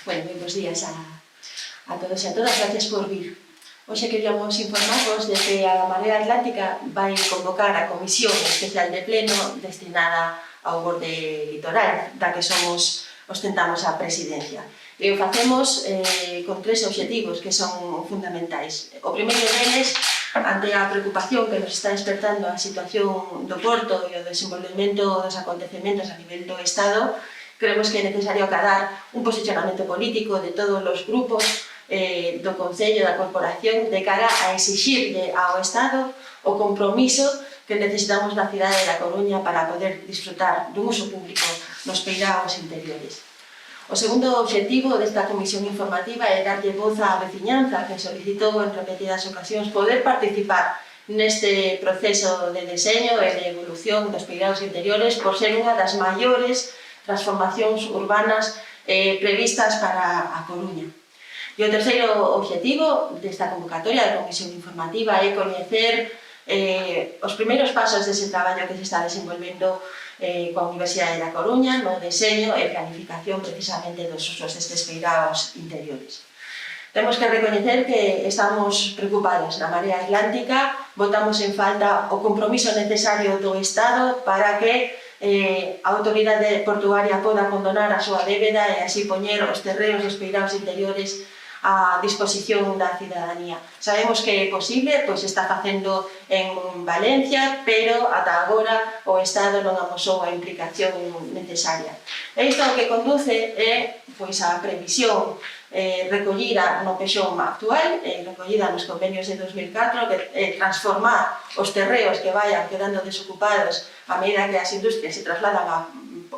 Bueno, moi bons días a todos e a todas, gracias por vir. Hoxe queríamos informarvos de que a Marea Atlántica vai convocar a Comisión Especial de Pleno destinada ao borde litoral, da que ostentamos a presidencia. E o facemos con tres obxectivos que son fundamentais. O primeiro deles, ante a preocupación que nos está despertando a situación do Porto e o desenvolvemento dos acontecementos a nivel do Estado, creemos que é necesario acadar un posicionamento político de todos os grupos do Concello, da Corporación, de cara a exixirle ao Estado o compromiso que necesitamos na cidade da Coruña para poder disfrutar dun uso público nos peiraos interiores. O segundo obxectivo desta comisión informativa é darlle voz á veciñanza que solicitou en repetidas ocasións poder participar neste proceso de deseño e de evolución dos peiraos interiores por ser unha das maiores transformacións urbanas previstas para a Coruña. E o terceiro obxectivo desta convocatoria da comisión informativa é coñecer os primeiros pasos dese traballo que se está desenvolvendo coa Universidade da Coruña no deseño e planificación precisamente dos usos destes peiraos interiores. Temos que recoñecer que estamos preocupados na Marea Atlántica, botamos en falta o compromiso necesario do Estado para que a autoridade portuaria poda condonar a súa débeda e así poñer os terreos dos peiraos interiores a disposición da cidadanía. Sabemos que é posible, pois está facendo en Valencia, pero ata agora o Estado non amosou a implicación necesaria. E isto o que conduce é a previsión recollida no PEXOM actual, recollida nos convenios de 2004, que é transformar os terreos que vayan quedando desocupados a medida que as industrias se trasladan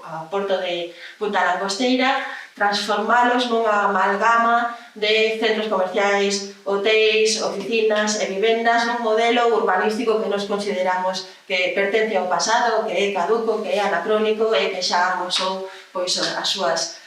ao porto de Punta Langosteira, transformalos nunha amalgama de centros comerciais, hotéis, oficinas e vivendas nun modelo urbanístico que nos consideramos que pertence ao pasado, que é caduco, que é anacrónico e que xa amosou as súas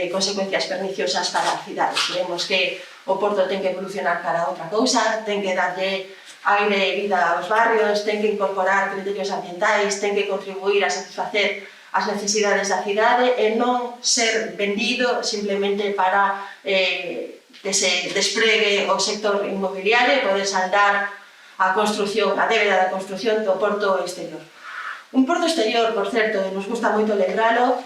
consecuencias perniciosas para a cidade. Creemos que o Porto ten que evolucionar para outra cousa, ten que darlle aire e vida aos barrios, ten que incorporar criterios ambientais, ten que contribuir a satisfacer as necesidades da cidade e non ser vendido simplemente para que se despregue o sector inmobiliario e poder saldar a débeda da construción do porto exterior. Un porto exterior, por certo, nos gusta moito lembralo,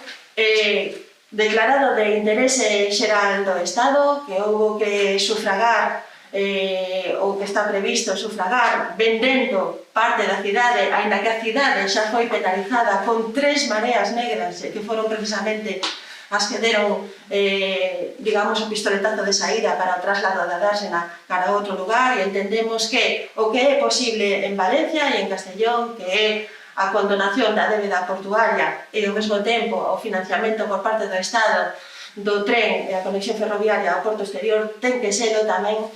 declarado de interese xeral do Estado, que houbo que sufragar ou que está previsto sufragar vendendo parte da cidade, aínda que a cidade xa foi penalizada con 3 mareas negras que foron precisamente as que deron, digamos, o pistoletazo de saída para o traslado da dársena cara a outro lugar, e entendemos que o que é posible en Valencia e en Castellón, que é a condonación da débeda portuaria e ao mesmo tempo o financiamento por parte do Estado do tren e a conexión ferroviaria ao porto exterior, ten que selo tamén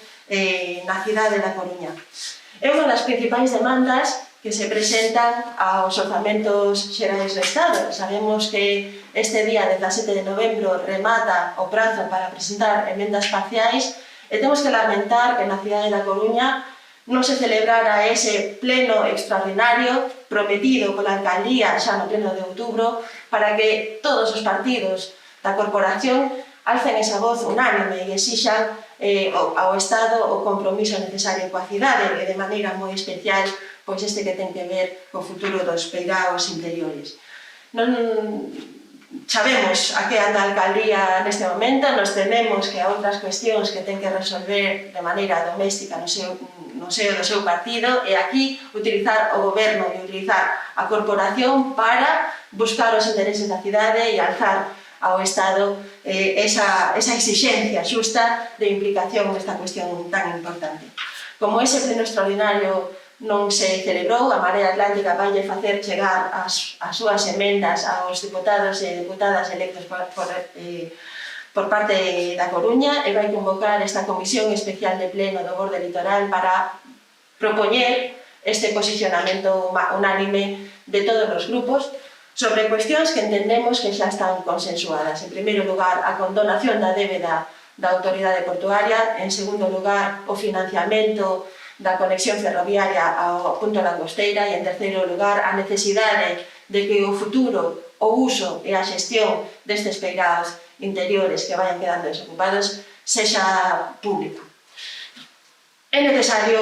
na cidade da Coruña. É unha das principais demandas que se presentan aos orzamentos xerais do Estado. Sabemos que este día 17 de novembro remata o prazo para presentar emendas parciais e temos que lamentar que na cidade da Coruña non se celebrara ese pleno extraordinario prometido pola alcaldía xa no pleno de outubro para que todos os partidos da corporación alcen esa voz unánime e exixan ao Estado o compromiso necesario coa cidade e de maneira moi especial este que ten que ver co futuro dos peiraos interiores. Non sabemos a que anda a alcaldía neste momento, nos tememos que a outras cuestións que ten que resolver de maneira doméstica no seo do seu partido e aquí utilizar o goberno e utilizar a corporación para buscar os intereses da cidade e alzar ao Estado esa exixencia xusta de implicación nesta cuestión tan importante. Como ese pleno extraordinario non se celebrou, a Marea Atlántica vai facer chegar as súas emendas aos deputados e deputadas electos por parte da Coruña e vai convocar esta comisión especial de pleno do borde litoral para propoñer este posicionamento unánime de todos os grupos sobre cuestións que entendemos que xa están consensuadas. En primeiro lugar, a condonación da débeda da autoridade portuaria. En segundo lugar, o financiamento da conexión ferroviaria ao punto Langosteira. E en terceiro lugar, a necesidade de que o futuro, o uso e a xestión destes peiraos interiores que vayan quedando desocupados sexa pública. É necesario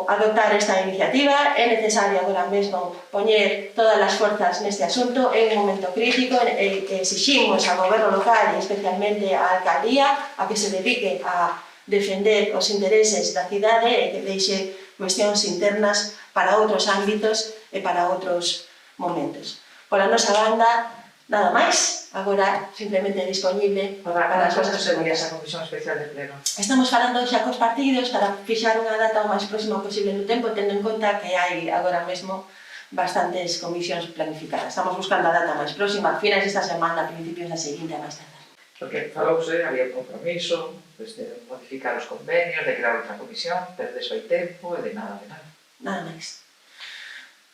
adoptar esta iniciativa, é necesario agora mesmo poñer todas as forzas neste asunto, é un momento crítico, exiximos ao goberno local e especialmente á alcaldía a que se dedique a defender os intereses da cidade e que deixe cuestións internas para outros ámbitos e para outros momentos. Pola nosa banda, nada máis, agora simplemente disponible Para as cosas vosas sería preguntas. esa comisión especial de pleno. Estamos falando xa cos partidos para fixar unha data o máis próxima posible no tempo, tendo en conta que hai agora mesmo bastantes comisións planificadas. Estamos buscando a data máis próxima, finais desta semana, principios da seguinte, a máis tardar. Porque falouse, había un compromiso de modificar os convenios, de crear outra comisión, pero de hai tempo e de nada, de nada. Nada máis.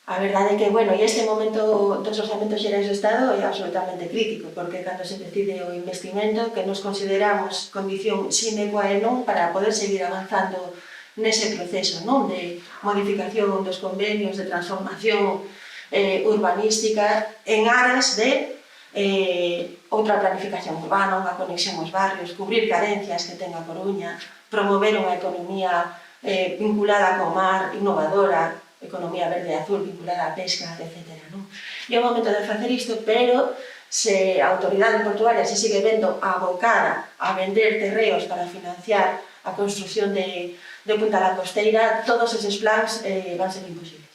A verdade é que, bueno, e este momento dos orzamentos xerais do Estado é absolutamente crítico, porque cando se decide o investimento que nos consideramos condición sine qua non para poder seguir avanzando nese proceso, non, de modificación dos convenios, de transformación urbanística en aras de outra planificación urbana, unha conexión aos barrios, cubrir carencias que ten a Coruña, promover unha economía vinculada co mar, innovadora, economía verde e azul vinculada á pesca, etc. Non? E é o momento de facer isto, pero se a autoridade portuaria se sigue vendo abocada a vender terreos para financiar a construción de Punta la Costeira, todos eses plans van ser imposibles.